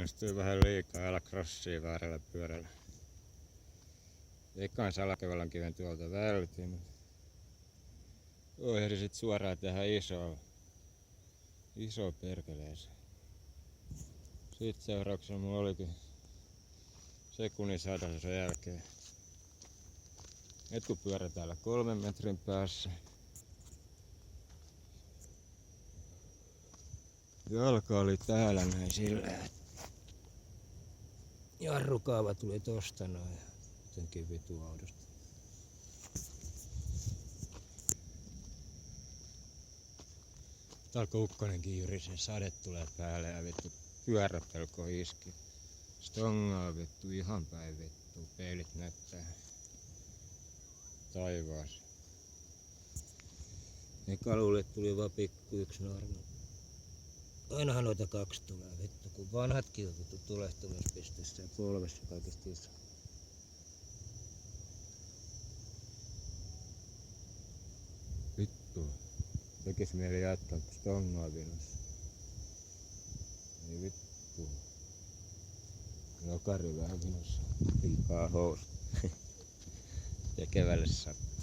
Innostui vähän liikaa ajalla crossia väärällä pyörällä. Ekan Salkevalan kiven tuolta vältiin, mutta ohjasi sit suoraan tähän iso perkeleeseen. Sitten seurauksena mulla olikin sekunnin sadasosan jälkeen etupyörä täällä 3 metrin päässä. Jalka oli täällä näin sillä, että jarrukaava tuli tosta noin. Jotenkin vitu oudosta. Alkoi ukkonenkin jyrisee, sade tulee päälle ja vittu pyöräpelko iski. Stongaa vittu ihan päin vittu, peilit näyttää taivaassa. Eka luuli, että tuli vaan pikku yksi normi. Ainahan noita 2 tulee vittu, kun vanhatkin on vittu tulehtumispisteessä ja polvessa kaikista iso. Vittu, tekis mieli jättää stongaa vinossa. Ei vittu. Nokari vähän vinossa. Liikaa housu. Ja keväälle sattuu.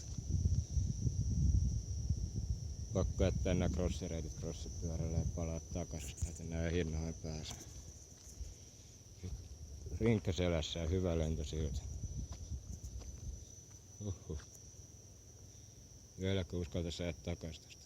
Pakko jättää nää crossireitit crossipyörällä ja palaa takas täältä nää hinnoin päässä. Rinkka selässä ja hyvä lento siltä. Vieläkö uskaltais ajaa takas tästä?